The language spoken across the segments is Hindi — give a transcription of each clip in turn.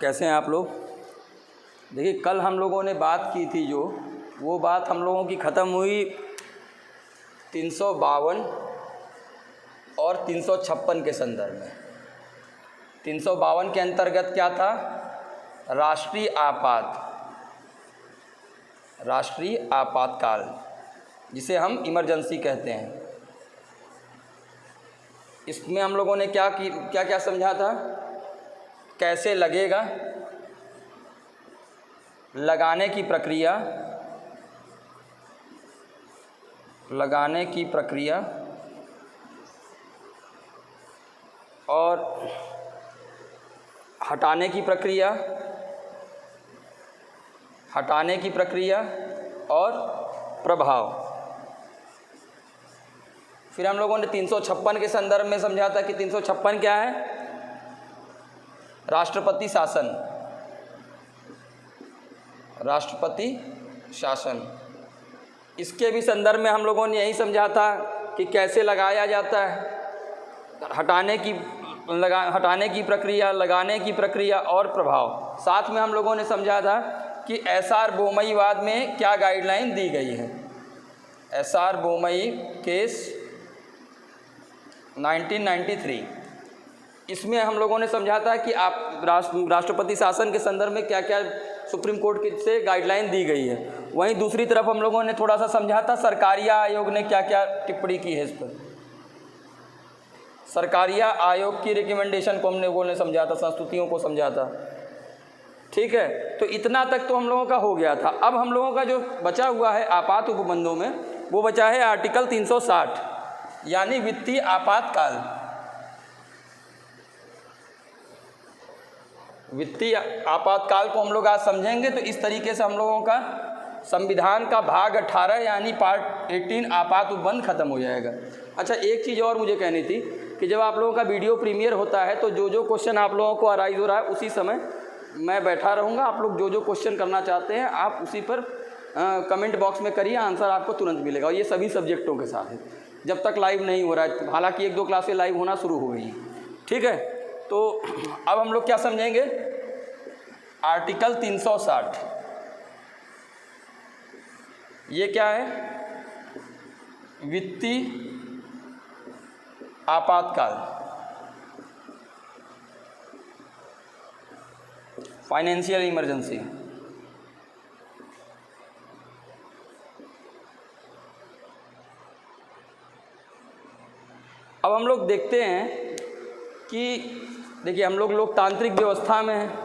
कैसे हैं आप लोग। देखिए कल हम लोगों ने बात की थी जो वो बात हम लोगों की ख़त्म हुई 352 और 356 के संदर्भ में। 352 के अंतर्गत क्या था, राष्ट्रीय आपातकाल जिसे हम इमरजेंसी कहते हैं। इसमें हम लोगों ने क्या समझा था, कैसे लगेगा, लगाने की प्रक्रिया और हटाने की प्रक्रिया और प्रभाव। फिर हम लोगों ने 356 के संदर्भ में समझा था कि 356 क्या है, राष्ट्रपति शासन। इसके भी संदर्भ में हम लोगों ने यही समझा था कि कैसे लगाया जाता है, हटाने की प्रक्रिया, लगाने की प्रक्रिया और प्रभाव। साथ में हम लोगों ने समझा था कि एसआर बोमईवाद में क्या गाइडलाइन दी गई है। एसआर बोमई केस 1993, इसमें हम लोगों ने समझा था कि आप राष्ट्रपति शासन के संदर्भ में क्या क्या सुप्रीम कोर्ट से गाइडलाइन दी गई है। वहीं दूसरी तरफ हम लोगों ने थोड़ा सा समझा था सरकारिया आयोग ने क्या क्या टिप्पणी की है इस पर। सरकारिया आयोग की रिकमेंडेशन को हम लोगों ने समझा था, संस्तुतियों को समझा था। ठीक है, तो इतना तक तो हम लोगों का हो गया था। अब हम लोगों का जो बचा हुआ है आपात उपबंधों में, वो बचा है आर्टिकल 360 यानी वित्तीय आपातकाल। वित्तीय आपातकाल को हम लोग आज समझेंगे। तो इस तरीके से हम लोगों का संविधान का भाग 18 यानी पार्ट 18 आपात उपबंध खत्म हो जाएगा। अच्छा, एक चीज़ और मुझे कहनी थी कि जब आप लोगों का वीडियो प्रीमियर होता है तो जो क्वेश्चन आप लोगों को अराइज हो रहा है उसी समय मैं बैठा रहूँगा। आप लोग जो क्वेश्चन करना चाहते हैं आप उसी पर कमेंट बॉक्स में करिए, आंसर आपको तुरंत मिलेगा। और ये सभी सब्जेक्टों के साथ है, जब तक लाइव नहीं हो रहा है। हालांकि 1-2 क्लासें लाइव होना शुरू हो गई हैं। ठीक है, तो अब हम लोग क्या समझेंगे, आर्टिकल 360 ये क्या है, वित्तीय आपातकाल, फाइनेंशियल इमरजेंसी। अब हम लोग देखते हैं कि देखिए हम लोग लोकतांत्रिक व्यवस्था में हैं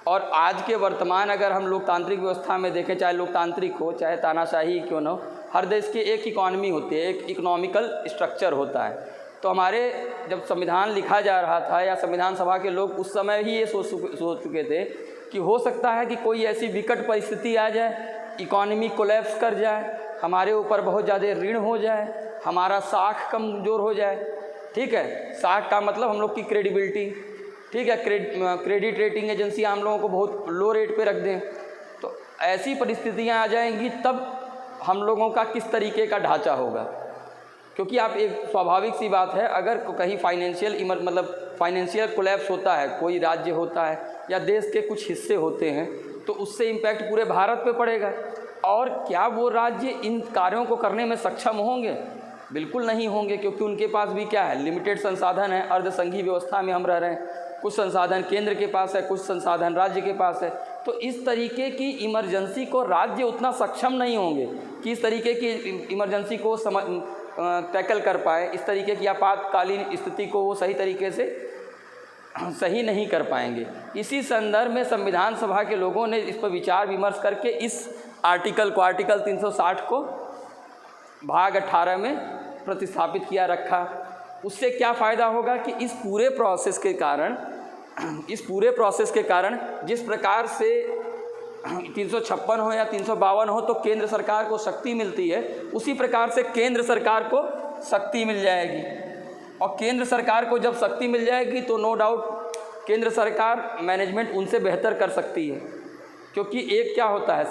और आज के वर्तमान अगर हम लोकतांत्रिक व्यवस्था में देखें, चाहे लोकतांत्रिक हो चाहे तानाशाही क्यों न हो, हर देश की एक इकॉनमी होती है, एक इकोनॉमिकल स्ट्रक्चर होता है। तो हमारे जब संविधान लिखा जा रहा था या संविधान सभा के लोग उस समय ही ये सोच चुके थे कि हो सकता है कि कोई ऐसी विकट परिस्थिति आ जाए, इकॉनमी कोलैप्स कर जाए, हमारे ऊपर बहुत ज़्यादा ऋण हो जाए, हमारा साख कमज़ोर हो जाए। ठीक है, साख का मतलब हम लोग की क्रेडिबिलिटी। ठीक है, क्रेडिट रेटिंग एजेंसियाँ हम लोगों को बहुत लो रेट पे रख दें। तो ऐसी परिस्थितियाँ आ जाएंगी, तब हम लोगों का किस तरीके का ढांचा होगा। क्योंकि आप एक स्वाभाविक सी बात है, अगर कहीं फाइनेंशियल कोलैप्स होता है, कोई राज्य होता है या देश के कुछ हिस्से होते हैं, तो उससे इम्पैक्ट पूरे भारत पे पड़ेगा। और क्या वो राज्य इन कार्यों को करने में सक्षम होंगे? बिल्कुल नहीं होंगे, क्योंकि उनके पास भी क्या है, लिमिटेड संसाधन है। अर्धसंघीय व्यवस्था में हम रह रहे हैं, कुछ संसाधन केंद्र के पास है, कुछ संसाधन राज्य के पास है। तो इस तरीके की इमरजेंसी को राज्य उतना सक्षम नहीं होंगे कि इस तरीके की इमरजेंसी को टैकल कर पाए, इस तरीके की आपातकालीन स्थिति को वो सही तरीके से सही नहीं कर पाएंगे। इसी संदर्भ में संविधान सभा के लोगों ने इस पर विचार विमर्श करके इस आर्टिकल 360 को भाग 18 में प्रतिस्थापित किया रखा। उससे क्या फ़ायदा होगा कि इस पूरे प्रोसेस के कारण जिस प्रकार से 356 हो या 352 हो तो केंद्र सरकार को शक्ति मिलती है, उसी प्रकार से केंद्र सरकार को शक्ति मिल जाएगी। और केंद्र सरकार को जब शक्ति मिल जाएगी तो नो डाउट केंद्र सरकार मैनेजमेंट उनसे बेहतर कर सकती है। क्योंकि एक क्या होता है,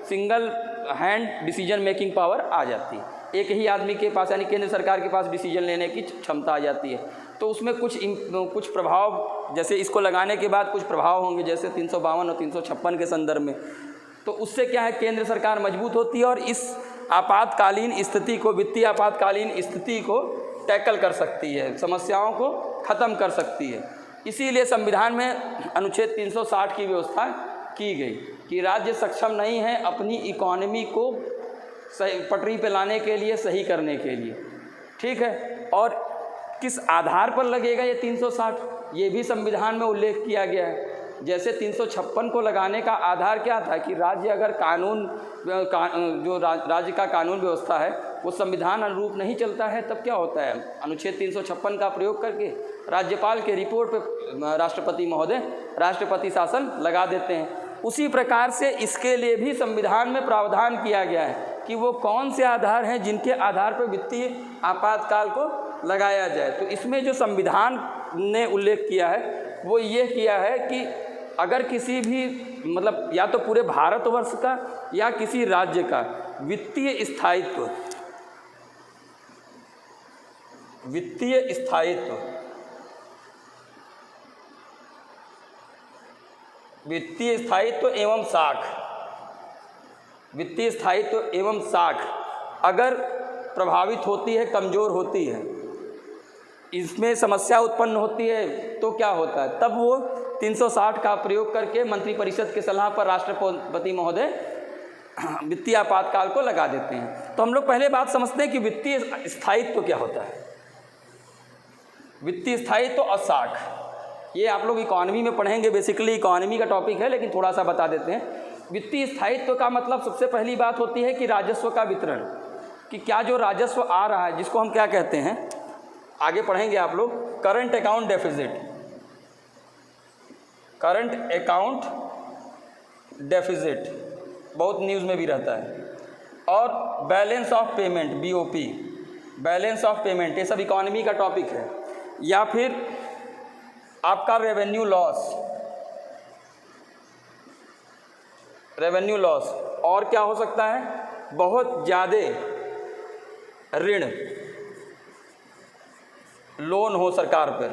single hand decision making power आ जाती है, एक ही आदमी के पास यानी केंद्र सरकार के पास डिसीजन लेने की क्षमता आ जाती है। तो उसमें कुछ प्रभाव, जैसे इसको लगाने के बाद कुछ प्रभाव होंगे, जैसे 352 और 356 के संदर्भ में। तो उससे क्या है, केंद्र सरकार मजबूत होती है और इस आपातकालीन स्थिति को, वित्तीय आपातकालीन स्थिति को टैकल कर सकती है, समस्याओं को ख़त्म कर सकती है। इसीलिए संविधान में अनुच्छेद 360 की व्यवस्था की गई कि राज्य सक्षम नहीं है अपनी इकॉनमी को सही पटरी पे लाने के लिए, सही करने के लिए, ठीक है। और किस आधार पर लगेगा ये 360, ये भी संविधान में उल्लेख किया गया है। जैसे 356 को लगाने का आधार क्या था कि राज्य अगर राज्य का कानून व्यवस्था है वो संविधान अनुरूप नहीं चलता है, तब क्या होता है, अनुच्छेद 356 का प्रयोग करके राज्यपाल के रिपोर्ट पे राष्ट्रपति महोदय राष्ट्रपति शासन लगा देते हैं। उसी प्रकार से इसके लिए भी संविधान में प्रावधान किया गया है कि वो कौन से आधार हैं जिनके आधार पर वित्तीय आपातकाल को लगाया जाए। तो इसमें जो संविधान ने उल्लेख किया है वो ये किया है कि अगर किसी भी मतलब या तो पूरे भारतवर्ष का या किसी राज्य का वित्तीय स्थायित्व वित्तीय स्थायित्व एवं साख अगर प्रभावित होती है, कमज़ोर होती है, इसमें समस्या उत्पन्न होती है, तो क्या होता है, तब वो 360 का प्रयोग करके मंत्रिपरिषद के सलाह पर राष्ट्रपति महोदय वित्तीय आपातकाल को लगा देते हैं। तो हम लोग पहले बात समझते हैं कि वित्तीय स्थायित्व क्या होता है। वित्तीय स्थायित्व और साख, ये आप लोग इकॉनमी में पढ़ेंगे, बेसिकली इकॉनमी का टॉपिक है, लेकिन थोड़ा सा बता देते हैं। वित्तीय स्थायित्व का मतलब सबसे पहली बात होती है कि राजस्व का वितरण, कि क्या जो राजस्व आ रहा है, जिसको हम क्या कहते हैं, आगे पढ़ेंगे आप लोग, करंट अकाउंट डेफिसिट बहुत न्यूज़ में भी रहता है, और balance of payment BOP, balance of payment, ये सब इकॉनमी का टॉपिक है। या फिर आपका रेवेन्यू लॉस, और क्या हो सकता है, बहुत ज़्यादा ऋण, लोन हो, सरकार पर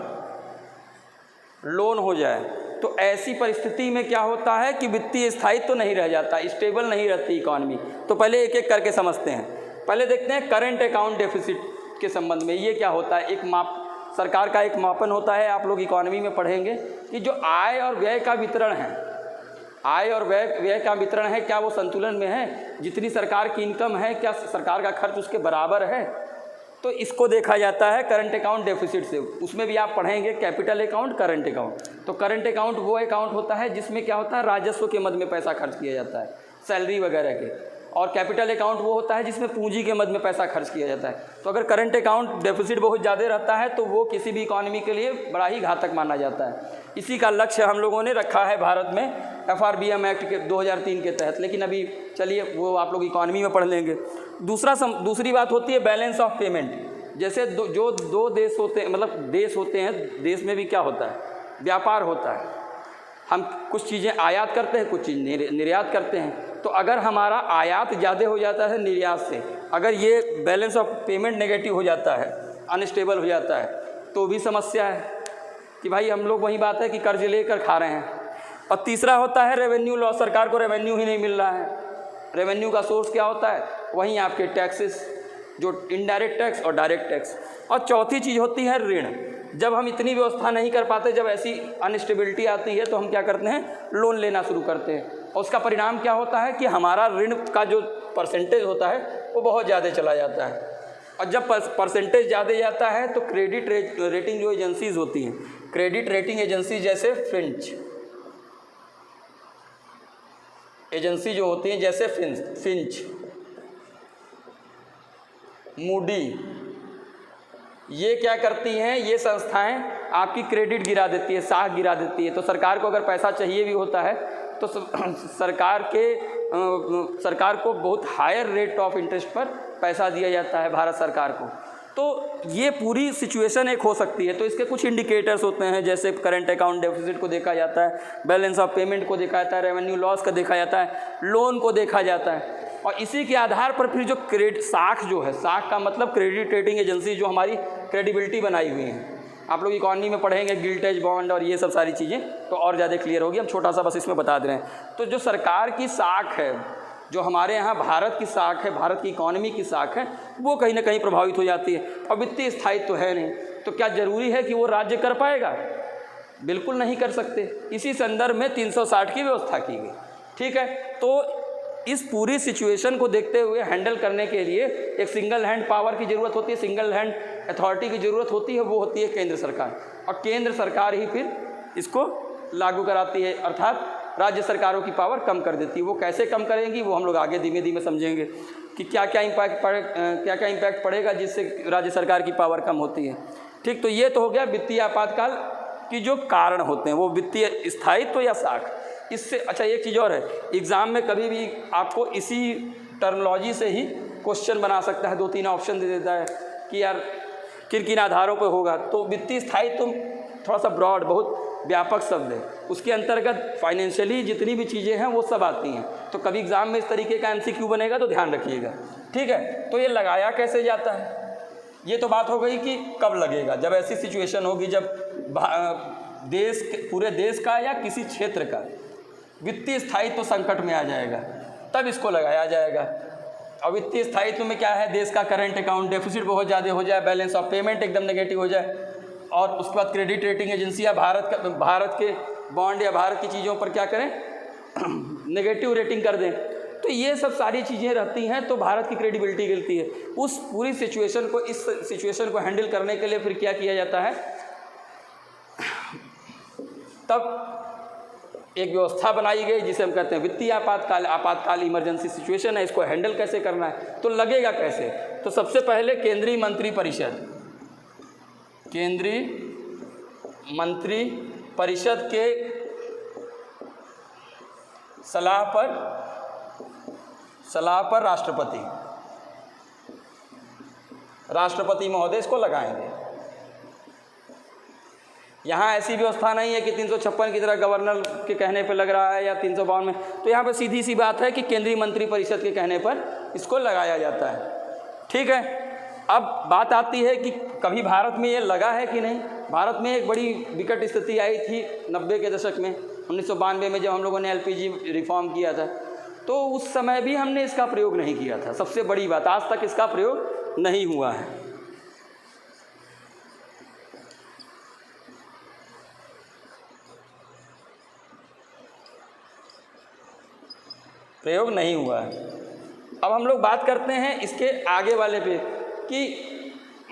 लोन हो जाए, तो ऐसी परिस्थिति में क्या होता है कि वित्तीय स्थायित्व तो नहीं रह जाता, स्टेबल नहीं रहती इकॉनमी। तो पहले एक एक करके समझते हैं। पहले देखते हैं करंट अकाउंट डेफिसिट के संबंध में। ये क्या होता है, एक सरकार का एक मापन होता है, आप लोग इकॉनमी में पढ़ेंगे कि जो आय और व्यय का वितरण है, क्या वो संतुलन में है, जितनी सरकार की इनकम है क्या सरकार का खर्च उसके बराबर है, तो इसको देखा जाता है करंट अकाउंट डेफिसिट से। उसमें भी आप पढ़ेंगे कैपिटल अकाउंट, करंट अकाउंट। तो करंट अकाउंट वो अकाउंट होता है जिसमें क्या होता है, राजस्व के मद में पैसा खर्च किया जाता है, सैलरी वगैरह के। और कैपिटल अकाउंट वो होता है जिसमें पूंजी के मद में पैसा खर्च किया जाता है। तो अगर करंट अकाउंट डेफिसिट बहुत ज़्यादा रहता है तो वो किसी भी इकॉनमी के लिए बड़ा ही घातक माना जाता है। इसी का लक्ष्य हम लोगों ने रखा है भारत में FRBM एक्ट के 2003 के तहत, लेकिन अभी चलिए वो आप लोग इकॉनमी में पढ़ लेंगे। दूसरी बात होती है बैलेंस ऑफ पेमेंट। जैसे दो देश होते हैं, मतलब देश होते हैं, देश में भी क्या होता है, व्यापार होता है। हम कुछ चीज़ें आयात करते हैं, कुछ चीज़ निर्यात करते हैं। तो अगर हमारा आयात ज़्यादा हो जाता है निर्यात से, अगर ये बैलेंस ऑफ पेमेंट नेगेटिव हो जाता है, अनस्टेबल हो जाता है, तो भी समस्या है कि भाई हम लोग, वही बात है कि कर्ज लेकर खा रहे हैं। और तीसरा होता है रेवेन्यू लॉस, सरकार को रेवेन्यू ही नहीं मिल रहा है। रेवेन्यू का सोर्स क्या होता है, वहीं आपके टैक्सेस, जो इनडायरेक्ट टैक्स और डायरेक्ट टैक्स। और चौथी चीज़ होती है ऋण। जब हम इतनी व्यवस्था नहीं कर पाते, जब ऐसी अनस्टेबिलिटी आती है, तो हम क्या करते हैं, लोन लेना शुरू करते हैं। और उसका परिणाम क्या होता है कि हमारा ऋण का जो परसेंटेज होता है वो बहुत ज़्यादा चला जाता है। और जब परसेंटेज ज़्यादा जाता है तो क्रेडिट रेटिंग जो एजेंसीज़ होती हैं, क्रेडिट रेटिंग एजेंसी जैसे एजेंसी जो होती हैं, जैसे फिंच, मूडी, ये क्या करती हैं, ये संस्थाएं आपकी क्रेडिट गिरा देती है, साख गिरा देती है। तो सरकार को अगर पैसा चाहिए भी होता है तो सरकार को बहुत हायर रेट ऑफ इंटरेस्ट पर पैसा दिया जाता है भारत सरकार को। तो ये पूरी सिचुएशन एक हो सकती है। तो इसके कुछ इंडिकेटर्स होते हैं, जैसे करंट अकाउंट डेफिसिट को देखा जाता है, बैलेंस ऑफ पेमेंट को देखा जाता है, रेवेन्यू लॉस का देखा जाता है, लोन को देखा जाता है। और इसी के आधार पर फिर जो साख जो है, साख का मतलब क्रेडिट रेटिंग एजेंसी जो हमारी क्रेडिबिलिटी बनाई हुई है, आप लोग इकॉनमी में पढ़ेंगे गिल्टेज बॉन्ड और ये सब सारी चीज़ें, तो और ज़्यादा क्लियर होगी। हम छोटा सा बस इसमें बता दे रहे हैं। तो जो सरकार की साख है, जो हमारे यहाँ भारत की साख है, भारत की इकॉनमी की साख है, वो कहीं ना कहीं प्रभावित हो जाती है। और वित्तीय स्थायित्व तो है नहीं, तो क्या ज़रूरी है कि वो राज्य कर पाएगा? बिल्कुल नहीं कर सकते। इसी संदर्भ में 360 की व्यवस्था की गई। ठीक है, तो इस पूरी सिचुएशन को देखते हुए हैंडल करने के लिए एक सिंगल हैंड पावर की ज़रूरत होती है, सिंगल हैंड अथॉरिटी की ज़रूरत होती है, वो होती है केंद्र सरकार। और केंद्र सरकार ही फिर इसको लागू कराती है, अर्थात राज्य सरकारों की पावर कम कर देती है। वो कैसे कम करेंगी वो हम लोग आगे धीमे धीमे समझेंगे कि क्या क्या इम्पैक्ट पड़ेगा जिससे राज्य सरकार की पावर कम होती है। ठीक, तो ये तो हो गया वित्तीय आपातकाल की जो कारण होते हैं, वो वित्तीय स्थायित्व या साख। इससे अच्छा एक चीज़ और है, एग्ज़ाम में कभी भी आपको इसी टर्मिनोलॉजी से ही क्वेश्चन बना सकता है, 2-3 ऑप्शन दे देता है कि यार किन किन आधारों पर होगा। तो वित्तीय स्थायित्व थोड़ा सा ब्रॉड, बहुत व्यापक शब्द है, उसके अंतर्गत फाइनेंशियली जितनी भी चीज़ें हैं वो सब आती हैं। तो कभी एग्ज़ाम में इस तरीके का MCQ बनेगा तो ध्यान रखिएगा। ठीक है, तो ये लगाया कैसे जाता है, ये तो बात हो गई कि कब लगेगा। जब ऐसी सिचुएशन होगी जब पूरे देश का या किसी क्षेत्र का वित्तीय स्थायित्व संकट में आ जाएगा, तब इसको लगाया जाएगा। और वित्तीय स्थायित्व में क्या है, देश का करंट अकाउंट डेफिसिट बहुत ज़्यादा हो जाए, बैलेंस ऑफ पेमेंट एकदम नेगेटिव हो जाए, और उसके बाद क्रेडिट रेटिंग एजेंसियाँ भारत के बॉन्ड या भारत की चीज़ों पर क्या करें, नेगेटिव रेटिंग कर दें। तो ये सब सारी चीज़ें रहती हैं, तो भारत की क्रेडिबिलिटी गिरती है। उस पूरी सिचुएशन को, इस सिचुएशन को हैंडल करने के लिए फिर क्या किया जाता है, तब एक व्यवस्था बनाई गई जिसे हम कहते हैं वित्तीय आपातकाल इमरजेंसी सिचुएशन है। इसको हैंडल कैसे करना है, तो लगेगा कैसे। तो सबसे पहले केंद्रीय मंत्री परिषद के सलाह पर राष्ट्रपति महोदय इसको लगाएंगे। यहाँ ऐसी व्यवस्था नहीं है कि 356 की तरह गवर्नर के कहने पर लग रहा है या 352 में। तो यहाँ पर सीधी सी बात है कि केंद्रीय मंत्री परिषद के कहने पर इसको लगाया जाता है। ठीक है, अब बात आती है कि कभी भारत में ये लगा है कि नहीं। भारत में एक बड़ी विकट स्थिति आई थी 90 के दशक में, 1992 में, जब हम लोगों ने LPG रिफॉर्म किया था। तो उस समय भी हमने इसका प्रयोग नहीं किया था। सबसे बड़ी बात, आज तक इसका प्रयोग नहीं हुआ है। प्रयोग नहीं हुआ है। अब हम लोग बात करते हैं इसके आगे वाले पे कि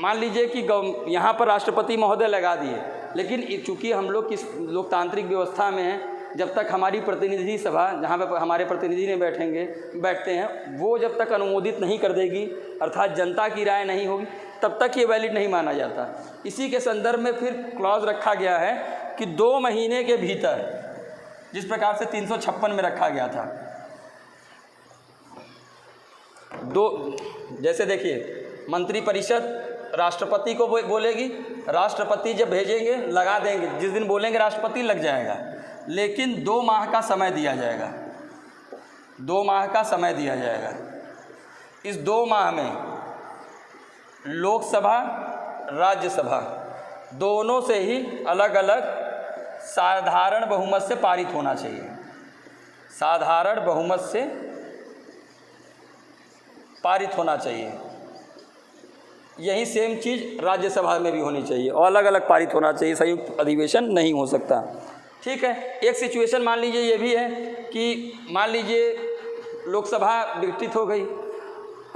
मान लीजिए कि यहाँ पर राष्ट्रपति महोदय लगा दिए, लेकिन चूँकि हम लोग किस लोकतांत्रिक व्यवस्था में हैं, जब तक हमारी प्रतिनिधि सभा, जहाँ पे हमारे प्रतिनिधि ने बैठते हैं, वो जब तक अनुमोदित नहीं कर देगी, अर्थात जनता की राय नहीं होगी, तब तक ये वैलिड नहीं माना जाता। इसी के संदर्भ में फिर क्लॉज रखा गया है कि 2 महीने के भीतर, जिस प्रकार से 356 में रखा गया था, जैसे देखिए, मंत्री परिषद राष्ट्रपति को बोलेगी, राष्ट्रपति जब भेजेंगे लगा देंगे, जिस दिन बोलेंगे राष्ट्रपति लग जाएगा, लेकिन 2 माह का समय दिया जाएगा। 2 माह का समय दिया जाएगा। इस 2 माह में लोकसभा, राज्यसभा दोनों से ही अलग अलग साधारण बहुमत से पारित होना चाहिए। साधारण बहुमत से पारित होना चाहिए। यही सेम चीज़ राज्यसभा में भी होनी चाहिए और अलग अलग पारित होना चाहिए, संयुक्त अधिवेशन नहीं हो सकता। ठीक है, एक सिचुएशन मान लीजिए ये भी है कि मान लीजिए लोकसभा विघटित हो गई,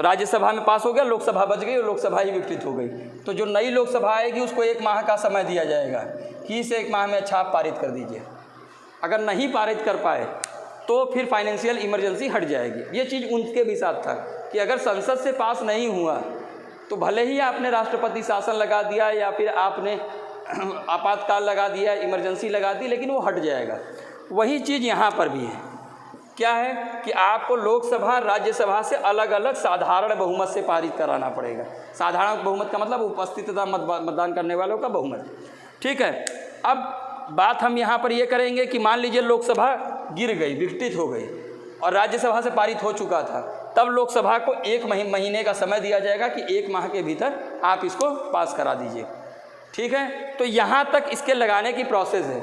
राज्यसभा में पास हो गया, लोकसभा बच गई और लोकसभा ही विघटित हो गई। तो जो नई लोकसभा आएगी उसको 1 माह का समय दिया जाएगा कि इसे 1 माह में अच्छा आप पारित कर दीजिए। अगर नहीं पारित कर पाए तो फिर फाइनेंशियल इमरजेंसी हट जाएगी। ये चीज़ उनके भी साथ था कि अगर संसद से पास नहीं हुआ तो भले ही आपने राष्ट्रपति शासन लगा दिया या फिर आपने आपातकाल लगा दिया, इमरजेंसी लगा दी, लेकिन वो हट जाएगा। वही चीज़ यहाँ पर भी है। क्या है कि आपको लोकसभा, राज्यसभा से अलग अलग साधारण बहुमत से पारित कराना पड़ेगा। साधारण बहुमत का मतलब उपस्थितता मतदान करने वालों का बहुमत। ठीक है, अब बात हम यहाँ पर ये करेंगे कि मान लीजिए लोकसभा गिर गई, विघटित हो गई और राज्यसभा से पारित हो चुका था, तब लोकसभा को 1 महीने का समय दिया जाएगा कि 1 माह के भीतर आप इसको पास करा दीजिए। ठीक है। तो यहाँ तक इसके लगाने की प्रोसेस है।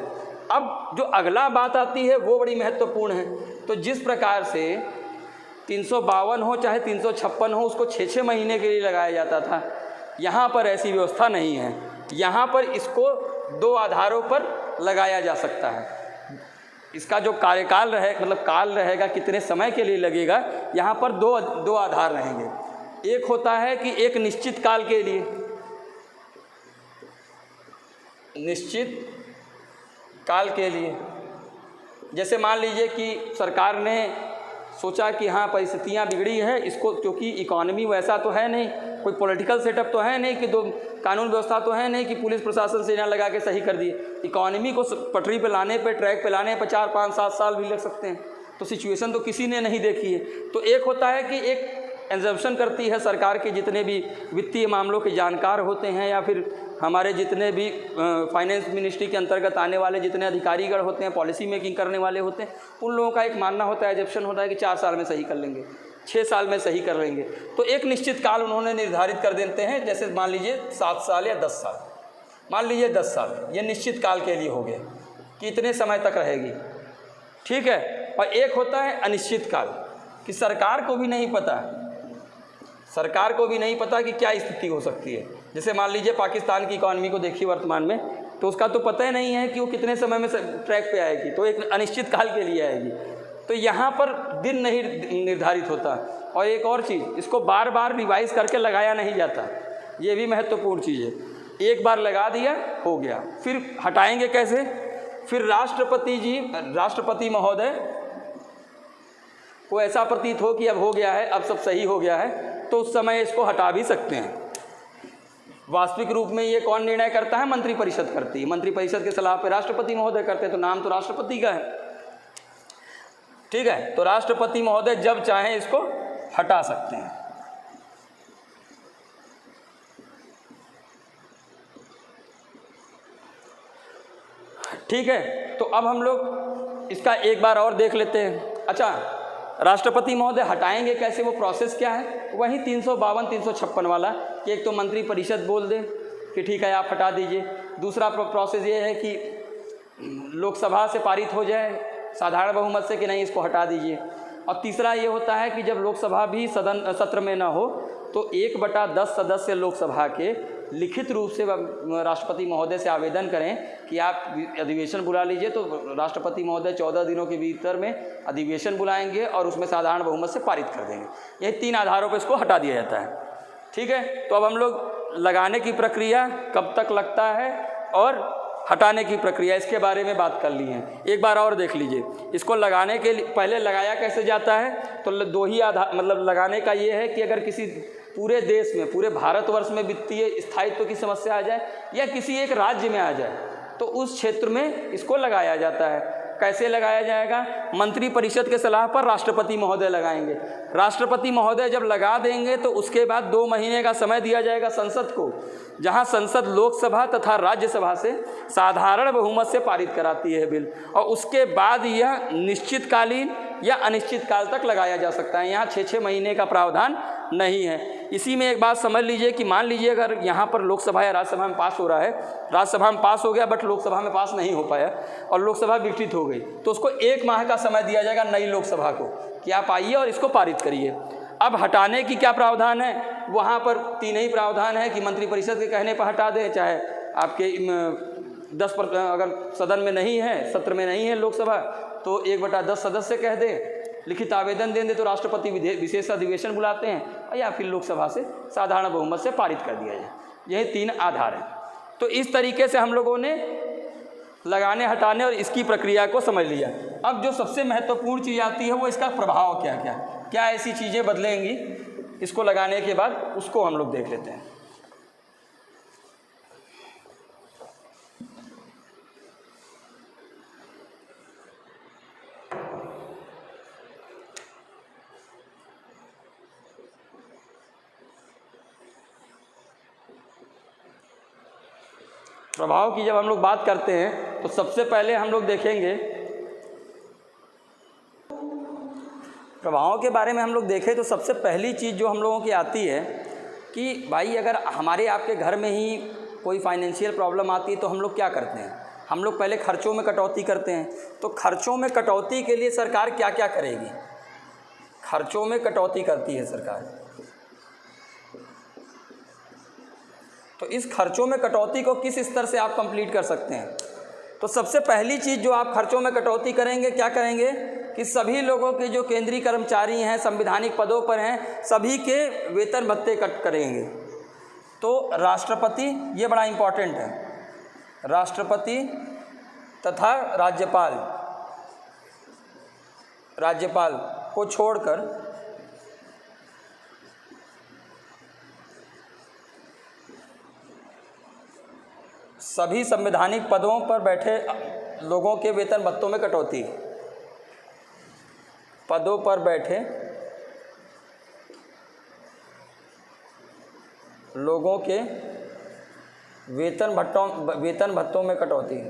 अब जो अगला बात आती है वो बड़ी महत्वपूर्ण है। तो जिस प्रकार से 352 हो चाहे 356 हो, उसको 6-6 महीने के लिए लगाया जाता था, यहाँ पर ऐसी व्यवस्था नहीं है। यहाँ पर इसको 2 आधारों पर लगाया जा सकता है। इसका जो कार्यकाल मतलब काल रहेगा, कितने समय के लिए लगेगा, यहाँ पर दो आधार रहेंगे। एक होता है कि एक निश्चित काल के लिए, निश्चित काल के लिए, जैसे मान लीजिए कि सरकार ने सोचा कि हाँ परिस्थितियाँ बिगड़ी है, इसको, क्योंकि इकॉनमी वैसा तो है नहीं, कोई पॉलिटिकल सेटअप तो है नहीं कि कानून व्यवस्था तो है नहीं कि पुलिस प्रशासन से ना लगा के सही कर दिए। इकॉनमी को पटरी पे लाने पे, ट्रैक पे लाने पे 4, 5, 7 साल भी लग सकते हैं। तो सिचुएशन तो किसी ने नहीं देखी है। तो एक होता है कि एक एग्जम्पशन करती है सरकार के जितने भी वित्तीय मामलों के जानकार होते हैं, या फिर हमारे जितने भी फाइनेंस मिनिस्ट्री के अंतर्गत आने वाले जितने अधिकारीगण होते हैं, पॉलिसी मेकिंग करने वाले होते हैं, उन लोगों का एक मानना होता है, एग्जम्पशन होता है कि 4 साल में सही कर लेंगे, 6 साल में सही कर लेंगे। तो एक निश्चित काल उन्होंने निर्धारित कर देते हैं, जैसे मान लीजिए 7 साल या 10 साल, मान लीजिए 10 साल, ये निश्चित काल के लिए हो गए कि इतने समय तक रहेगी, ठीक है। और एक होता है अनिश्चित काल, कि सरकार को भी नहीं पता कि क्या स्थिति हो सकती है। जैसे मान लीजिए पाकिस्तान की इकॉनमी को देखिए वर्तमान में, तो उसका तो पता ही नहीं है कि वो कितने समय में ट्रैक पे आएगी, तो एक अनिश्चित काल के लिए आएगी। तो यहाँ पर दिन नहीं निर्धारित होता। और एक और चीज़, इसको बार बार रिवाइज करके लगाया नहीं जाता, ये भी महत्वपूर्ण चीज़ है। एक बार लगा दिया, हो गया, फिर हटाएंगे कैसे? फिर राष्ट्रपति महोदय को ऐसा प्रतीत हो कि अब हो गया है, अब सब सही हो गया है, तो उस समय इसको हटा भी सकते हैं। वास्तविक रूप में ये कौन निर्णय करता है? मंत्री परिषद करती है। मंत्री परिषद के सलाह पे राष्ट्रपति महोदय करते हैं, तो नाम तो राष्ट्रपति का है, ठीक है। तो राष्ट्रपति महोदय जब चाहें इसको हटा सकते हैं। ठीक है, तो अब हम लोग इसका एक बार और देख लेते हैं। अच्छा, राष्ट्रपति महोदय हटाएंगे कैसे, वो प्रोसेस क्या है? वही 352, 356 वाला कि एक तो मंत्री परिषद बोल दे कि ठीक है आप हटा दीजिए। दूसरा प्रोसेस ये है कि लोकसभा से पारित हो जाए साधारण बहुमत से कि नहीं इसको हटा दीजिए। और तीसरा ये होता है कि जब लोकसभा भी सत्र में ना हो तो 1/10 सदस्य लोकसभा के लिखित रूप से राष्ट्रपति महोदय से आवेदन करें कि आप अधिवेशन बुला लीजिए। तो राष्ट्रपति महोदय 14 दिनों के भीतर में अधिवेशन बुलाएंगे और उसमें साधारण बहुमत से पारित कर देंगे। यही 3 आधारों पर इसको हटा दिया जाता है, ठीक है। तो अब हम लोग लगाने की प्रक्रिया कब तक लगता है और हटाने की प्रक्रिया, इसके बारे में बात कर ली है। एक बार और देख लीजिए, इसको लगाने के लिए पहले लगाया कैसे जाता है? तो 2 ही आधार, मतलब लगाने का ये है कि अगर किसी पूरे देश में, पूरे भारतवर्ष में वित्तीय स्थायित्व की समस्या आ जाए या किसी एक राज्य में आ जाए, तो उस क्षेत्र में इसको लगाया जाता है। कैसे लगाया जाएगा? मंत्री परिषद के सलाह पर राष्ट्रपति महोदय लगाएंगे। राष्ट्रपति महोदय जब लगा देंगे तो उसके बाद 2 महीने का समय दिया जाएगा संसद को, जहां संसद लोकसभा तथा राज्यसभा से साधारण बहुमत से पारित कराती है बिल, और उसके बाद यह निश्चितकालीन या अनिश्चित काल तक लगाया जा सकता है। यहाँ 6-6 महीने का प्रावधान नहीं है। इसी में एक बात समझ लीजिए कि मान लीजिए अगर यहाँ पर लोकसभा या राज्यसभा में पास हो रहा है, राज्यसभा में पास हो गया बट लोकसभा में पास नहीं हो पाया और लोकसभा विघटित हो गई, तो उसको 1 माह का समय दिया जाएगा नई लोकसभा को कि आप आइए और इसको पारित करिए। अब हटाने की क्या प्रावधान है? वहाँ पर 3 ही प्रावधान है कि मंत्री परिषद के कहने पर हटा दें, चाहे आपके 10% अगर सदन में नहीं है, सत्र में नहीं है लोकसभा, तो 1/10 सदस्य कह दें, लिखित आवेदन दें तो राष्ट्रपति विशेष अधिवेशन बुलाते हैं, या फिर लोकसभा से साधारण बहुमत से पारित कर दिया जाए। यही 3 आधार हैं। तो इस तरीके से हम लोगों ने लगाने, हटाने और इसकी प्रक्रिया को समझ लिया। अब जो सबसे महत्वपूर्ण चीज़ आती है वो इसका प्रभाव क्या ऐसी चीज़ें बदलेंगी इसको लगाने के बाद, उसको हम लोग देख लेते हैं। प्रभाव की जब हम लोग बात करते हैं तो सबसे पहले हम लोग देखेंगे, प्रभावों के बारे में हम लोग देखें तो सबसे पहली चीज़ जो हम लोगों की आती है कि भाई अगर हमारे आपके घर में ही कोई फाइनेंशियल प्रॉब्लम आती है तो हम लोग क्या करते हैं, हम लोग पहले खर्चों में कटौती करते हैं। तो खर्चों में कटौती के लिए सरकार क्या क्या करेगी? खर्चों में कटौती करती है सरकार, तो इस खर्चों में कटौती को किस स्तर से आप कंप्लीट कर सकते हैं? तो सबसे पहली चीज़ जो आप खर्चों में कटौती करेंगे, क्या करेंगे कि सभी लोगों के जो केंद्रीय कर्मचारी हैं, संवैधानिक पदों पर हैं, सभी के वेतन भत्ते कट करेंगे। तो राष्ट्रपति, ये बड़ा इम्पॉर्टेंट है, राष्ट्रपति तथा राज्यपाल को छोड़कर सभी संवैधानिक पदों पर बैठे लोगों के वेतन भत्तों में कटौती। पदों पर बैठे लोगों के वेतन भत्तों में कटौती।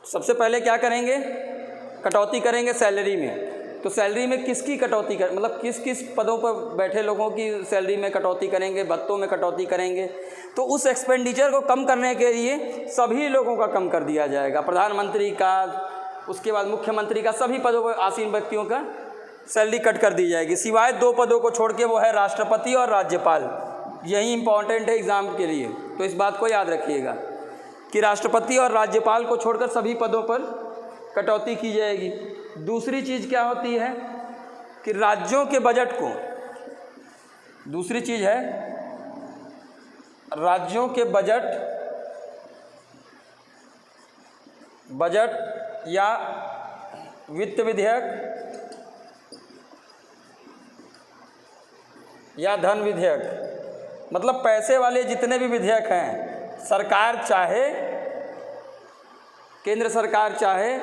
सबसे पहले क्या करेंगे, कटौती करेंगे सैलरी में। तो सैलरी में किसकी कटौती कर, मतलब किस किस पदों पर बैठे लोगों की सैलरी में कटौती करेंगे, भत्तों में कटौती करेंगे। तो उस एक्सपेंडिचर को कम करने के लिए सभी लोगों का कम कर दिया जाएगा, प्रधानमंत्री का, उसके बाद मुख्यमंत्री का, सभी पदों पर आसीन व्यक्तियों का सैलरी कट कर दी जाएगी, सिवाय 2 पदों को छोड़ के, वो है राष्ट्रपति और राज्यपाल। यही इंपॉर्टेंट है एग्ज़ाम के लिए, तो इस बात को याद रखिएगा कि राष्ट्रपति और राज्यपाल को छोड़कर सभी पदों पर कटौती की जाएगी। दूसरी चीज़ क्या होती है कि राज्यों के बजट को, दूसरी चीज़ है राज्यों के बजट या वित्त विधेयक या धन विधेयक, मतलब पैसे वाले जितने भी विधेयक हैं, सरकार चाहे, केंद्र सरकार चाहे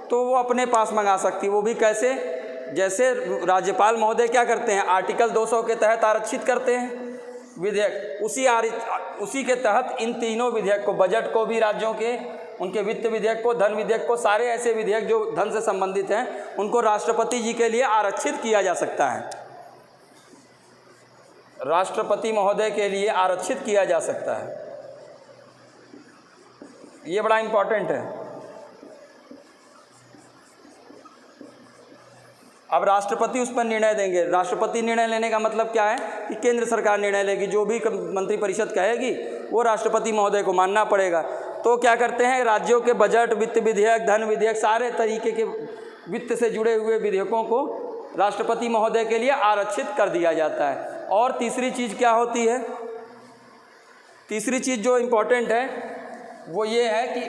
तो वो अपने पास मंगा सकती है। वो भी कैसे? जैसे राज्यपाल महोदय क्या करते हैं, आर्टिकल 200 के तहत आरक्षित करते हैं विधेयक, उसी के तहत इन तीनों विधेयक को, बजट को भी राज्यों के, उनके वित्त विधेयक को, धन विधेयक को, सारे ऐसे विधेयक जो धन से संबंधित हैं, उनको राष्ट्रपति जी के लिए आरक्षित किया जा सकता है, राष्ट्रपति महोदय के लिए आरक्षित किया जा सकता है। ये बड़ा इम्पॉर्टेंट है। अब राष्ट्रपति उस पर निर्णय देंगे। राष्ट्रपति निर्णय लेने का मतलब क्या है कि केंद्र सरकार निर्णय लेगी, जो भी मंत्रिपरिषद कहेगी वो राष्ट्रपति महोदय को मानना पड़ेगा। तो क्या करते हैं, राज्यों के बजट, वित्त विधेयक, धन विधेयक, सारे तरीके के वित्त से जुड़े हुए विधेयकों को राष्ट्रपति महोदय के लिए आरक्षित कर दिया जाता है। और तीसरी चीज़ क्या होती है, तीसरी चीज़ जो इम्पोर्टेंट है वो ये है कि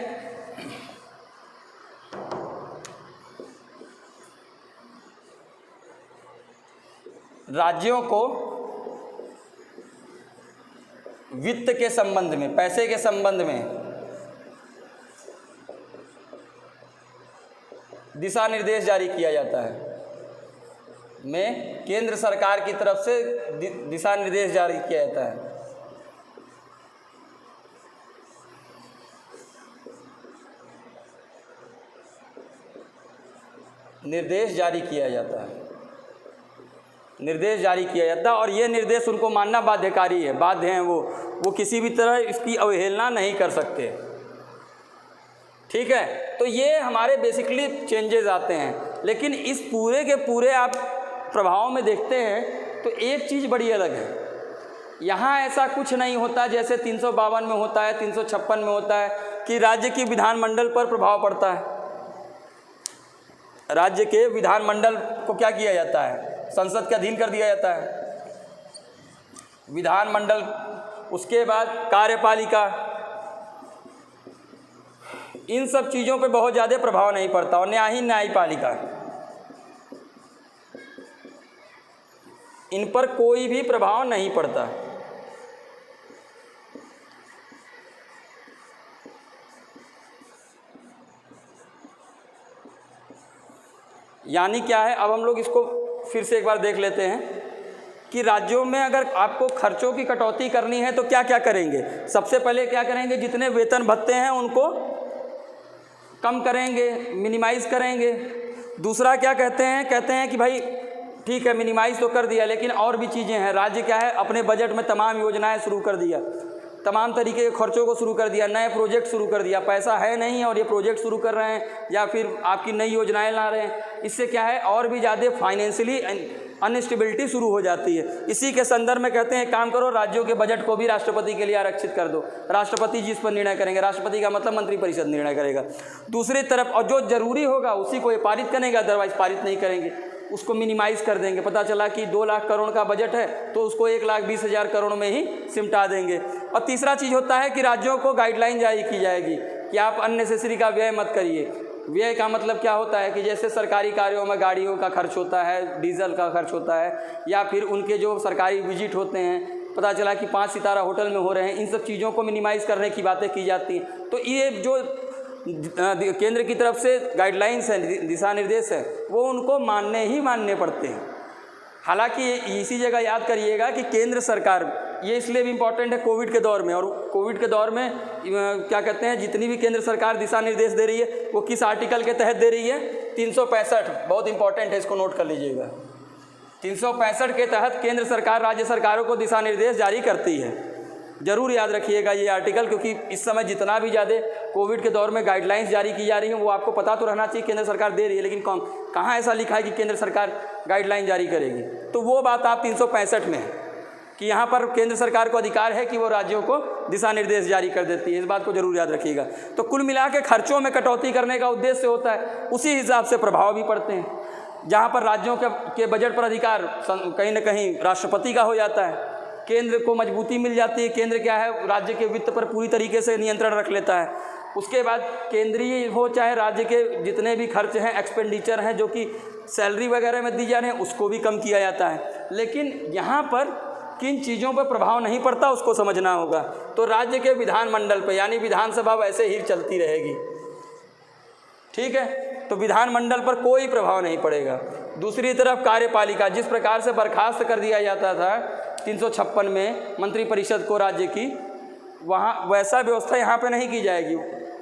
राज्यों को वित्त के संबंध में, पैसे के संबंध में दिशा निर्देश जारी किया जाता है, में केंद्र सरकार की तरफ से दिशा निर्देश जारी किया जाता है। निर्देश जारी किया जाता है, निर्देश जारी किया जाता है, और ये निर्देश उनको मानना बाध्यकारी है, बाध्य हैं वो किसी भी तरह इसकी अवहेलना नहीं कर सकते। ठीक है, तो ये हमारे बेसिकली चेंजेस आते हैं। लेकिन इस पूरे के पूरे आप प्रभाव में देखते हैं तो एक चीज़ बड़ी अलग है। यहाँ ऐसा कुछ नहीं होता जैसे 352 में होता है, 356 में होता है कि राज्य की विधानमंडल पर प्रभाव पड़ता है। राज्य के विधानमंडल को क्या किया जाता है, संसद के अधीन कर दिया जाता है, विधानमंडल, उसके बाद कार्यपालिका, इन सब चीज़ों पे बहुत ज़्यादा प्रभाव नहीं पड़ता। और न्यायपालिका, इन पर कोई भी प्रभाव नहीं पड़ता। यानी क्या है, अब हम लोग इसको फिर से एक बार देख लेते हैं कि राज्यों में अगर आपको खर्चों की कटौती करनी है तो क्या क्या करेंगे। सबसे पहले क्या करेंगे, जितने वेतन भत्ते हैं उनको कम करेंगे, मिनिमाइज़ करेंगे। दूसरा क्या कहते हैं कि भाई ठीक है, मिनिमाइज़ तो कर दिया, लेकिन और भी चीज़ें हैं। राज्य क्या है, अपने बजट में तमाम योजनाएं शुरू कर दिया, तमाम तरीके के खर्चों को शुरू कर दिया, नए प्रोजेक्ट शुरू कर दिया। पैसा है नहीं और ये प्रोजेक्ट शुरू कर रहे हैं या फिर आपकी नई योजनाएं ला रहे हैं, इससे क्या है और भी ज़्यादा फाइनेंशियली अनस्टेबिलिटी शुरू हो जाती है। इसी के संदर्भ में कहते हैं काम करो, राज्यों के बजट को भी राष्ट्रपति के लिए आरक्षित कर दो। राष्ट्रपति जिस पर निर्णय करेंगे, राष्ट्रपति का मतलब मंत्रिपरिषद निर्णय करेगा। दूसरी तरफ और जो जरूरी होगा उसी को ये पारित करेंगे, अदरवाइज पारित नहीं करेंगे, उसको मिनिमाइज़ कर देंगे। पता चला कि 2 लाख करोड़ का बजट है तो उसको 1,20,000 करोड़ में ही सिमटा देंगे। और तीसरा चीज़ होता है कि राज्यों को गाइडलाइन जारी की जाएगी कि आप अननेसेसरी का व्यय मत करिए। व्यय का मतलब क्या होता है कि जैसे सरकारी कार्यों में गाड़ियों का खर्च होता है, डीजल का खर्च होता है, या फिर उनके जो सरकारी विजिट होते हैं, पता चला कि 5 सितारा होटल में हो रहे हैं, इन सब चीज़ों को मिनिमाइज़ करने की बातें की जाती हैं। तो ये जो केंद्र की तरफ से गाइडलाइंस हैं, दिशा निर्देश है, वो उनको मानने पड़ते हैं। हालांकि इसी जगह याद करिएगा कि केंद्र सरकार, ये इसलिए भी इम्पॉर्टेंट है कोविड के दौर में, और कोविड के दौर में क्या कहते हैं, जितनी भी केंद्र सरकार दिशा निर्देश दे रही है वो किस आर्टिकल के तहत दे रही है, 365, बहुत इंपॉर्टेंट है, इसको नोट कर लीजिएगा। 365 के तहत केंद्र सरकार राज्य सरकारों को दिशा निर्देश जारी करती है। जरूर याद रखिएगा ये आर्टिकल, क्योंकि इस समय जितना भी ज़्यादा कोविड के दौर में गाइडलाइंस जारी की जा रही हैं वो आपको पता तो रहना चाहिए केंद्र सरकार दे रही है, लेकिन कहाँ ऐसा लिखा है कि केंद्र सरकार गाइडलाइन जारी करेगी। तो वो बात आप 365 में है कि यहाँ पर केंद्र सरकार को अधिकार है कि वो राज्यों को दिशा निर्देश जारी कर देती है। इस बात को जरूर याद रखिएगा। तो कुल मिला के खर्चों में कटौती करने का उद्देश्य होता है, उसी हिसाब से प्रभाव भी पड़ते हैं। जहाँ पर राज्यों के बजट पर अधिकार कहीं ना कहीं राष्ट्रपति का हो जाता है, केंद्र को मजबूती मिल जाती है। केंद्र क्या है, राज्य के वित्त पर पूरी तरीके से नियंत्रण रख लेता है। उसके बाद केंद्रीय हो चाहे राज्य के जितने भी खर्च हैं, एक्सपेंडिचर हैं, जो कि सैलरी वगैरह में दी जा रहे हैं, उसको भी कम किया जाता है। लेकिन यहाँ पर किन चीज़ों पर प्रभाव नहीं पड़ता उसको समझना होगा। तो राज्य के विधानमंडल पे, यानी विधानसभा वैसे ही चलती रहेगी, ठीक है, तो विधानमंडल पर कोई प्रभाव नहीं पड़ेगा। दूसरी तरफ कार्यपालिका, जिस प्रकार से बर्खास्त कर दिया जाता था 356 में मंत्रिपरिषद को राज्य की, वहाँ वैसा व्यवस्था यहाँ पे नहीं की जाएगी।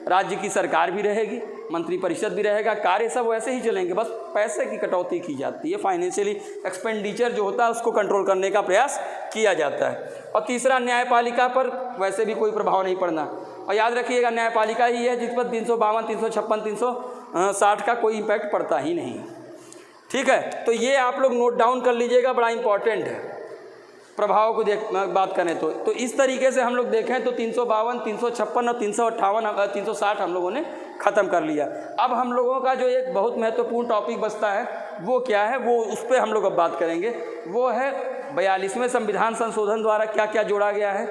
राज्य की सरकार भी रहेगी, मंत्रिपरिषद भी रहेगा, कार्य सब वैसे ही चलेंगे, बस पैसे की कटौती की जाती है। फाइनेंशियली एक्सपेंडिचर जो होता है उसको कंट्रोल करने का प्रयास किया जाता है। और तीसरा, न्यायपालिका पर वैसे भी कोई प्रभाव नहीं पड़ना। और याद रखिएगा न्यायपालिका ही है जिस पर 352, 356, 360 का कोई इम्पैक्ट पड़ता ही नहीं, ठीक है। तो ये आप लोग नोट डाउन कर लीजिएगा, बड़ा इंपॉर्टेंट है। प्रभाव को बात करें तो इस तरीके से हम लोग देखें तो 352, 356 और 358, 360 हम लोगों ने ख़त्म कर लिया। अब हम लोगों का जो एक बहुत महत्वपूर्ण टॉपिक बचता है वो क्या है, वो उस पर हम लोग अब बात करेंगे। वो है 42वें संविधान संशोधन द्वारा क्या क्या जोड़ा गया है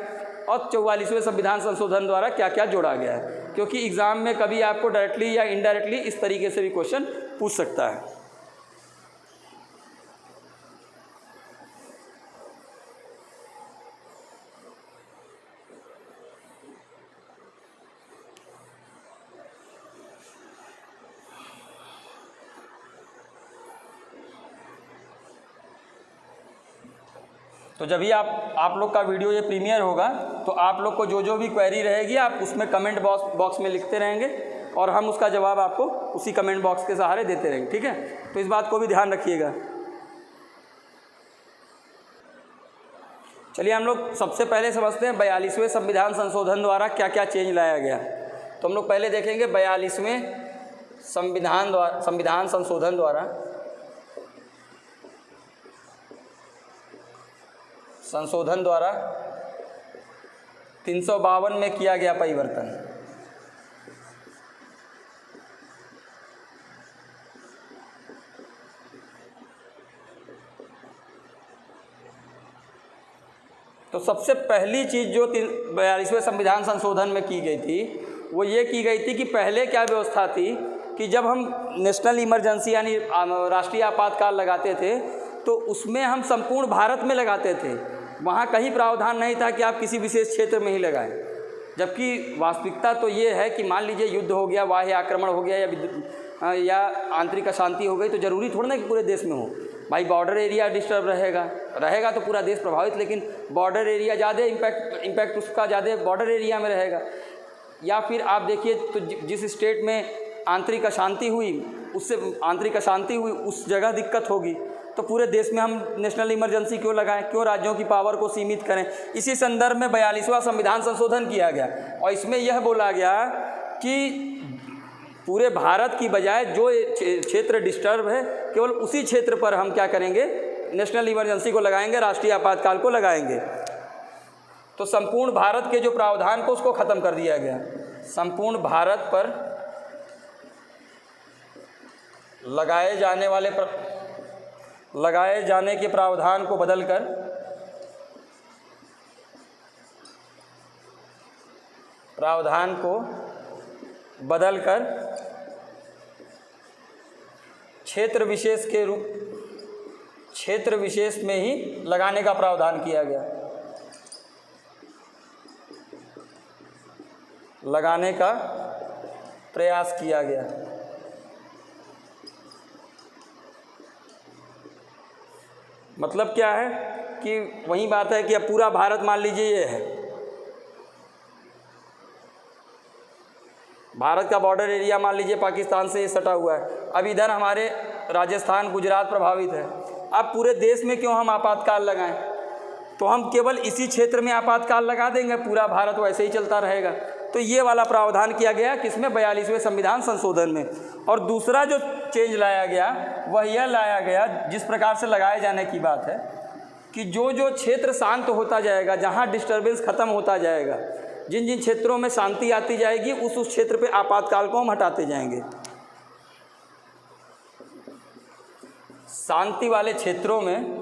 और 44वें संविधान संशोधन द्वारा क्या क्या जोड़ा गया है, क्योंकि एग्ज़ाम में कभी आपको डायरेक्टली या इनडायरेक्टली इस तरीके से भी क्वेश्चन पूछ सकता है। तो जब भी आप लोग का वीडियो ये प्रीमियर होगा तो आप लोग को जो भी क्वेरी रहेगी आप उसमें कमेंट बॉक्स में लिखते रहेंगे और हम उसका जवाब आपको उसी कमेंट बॉक्स के सहारे देते रहेंगे, ठीक है। तो इस बात को भी ध्यान रखिएगा। चलिए हम लोग सबसे पहले समझते हैं 42वें संविधान संशोधन द्वारा क्या क्या चेंज लाया गया। तो हम लोग पहले देखेंगे 42वें संविधान संशोधन द्वारा 352 में किया गया परिवर्तन। तो सबसे पहली चीज़ जो 42वें संविधान संशोधन में की गई थी वो ये की गई थी कि पहले क्या व्यवस्था थी कि जब हम नेशनल इमरजेंसी यानी राष्ट्रीय आपातकाल लगाते थे तो उसमें हम संपूर्ण भारत में लगाते थे। वहाँ कहीं प्रावधान नहीं था कि आप किसी विशेष क्षेत्र में ही लगाएं, जबकि वास्तविकता तो ये है कि मान लीजिए युद्ध हो गया, बाह्य आक्रमण हो गया या आंतरिक अशांति हो गई, तो ज़रूरी थोड़ा ना कि पूरे देश में हो। भाई बॉर्डर एरिया डिस्टर्ब रहेगा तो पूरा देश प्रभावित, लेकिन बॉर्डर एरिया ज़्यादा इम्पैक्ट उसका ज़्यादा बॉर्डर एरिया में रहेगा। या फिर आप देखिए तो जिस स्टेट में आंतरिक अशांति हुई उस जगह दिक्कत होगी। तो तो पूरे देश में हम नेशनल इमरजेंसी क्यों लगाएं, क्यों राज्यों की पावर को सीमित करें। इसी संदर्भ में 42वां संविधान संशोधन किया गया और इसमें यह बोला गया कि पूरे भारत की बजाय जो क्षेत्र डिस्टर्ब है केवल उसी क्षेत्र पर हम क्या करेंगे, नेशनल इमरजेंसी को लगाएंगे, राष्ट्रीय आपातकाल को लगाएंगे। तो संपूर्ण भारत के जो प्रावधान को उसको ख़त्म कर दिया गया। संपूर्ण भारत पर लगाए जाने के प्रावधान को बदलकर क्षेत्र विशेष में ही लगाने का प्रावधान किया गया, लगाने का प्रयास किया गया। मतलब क्या है कि वही बात है कि अब पूरा भारत मान लीजिए ये है, भारत का बॉर्डर एरिया मान लीजिए पाकिस्तान से सटा हुआ है। अब इधर हमारे राजस्थान, गुजरात प्रभावित है। अब पूरे देश में क्यों हम आपातकाल लगाएं? तो हम केवल इसी क्षेत्र में आपातकाल लगा देंगे, पूरा भारत वैसे ही चलता रहेगा। तो ये वाला प्रावधान किया गया किसमें, 42वें संविधान संशोधन में। और दूसरा जो चेंज लाया गया वह यह लाया गया, जिस प्रकार से लगाए जाने की बात है कि जो जो क्षेत्र शांत होता जाएगा, जहाँ डिस्टर्बेंस ख़त्म होता जाएगा, जिन जिन क्षेत्रों में शांति आती जाएगी उस क्षेत्र पे आपातकाल को हम हटाते जाएंगे। शांति वाले क्षेत्रों में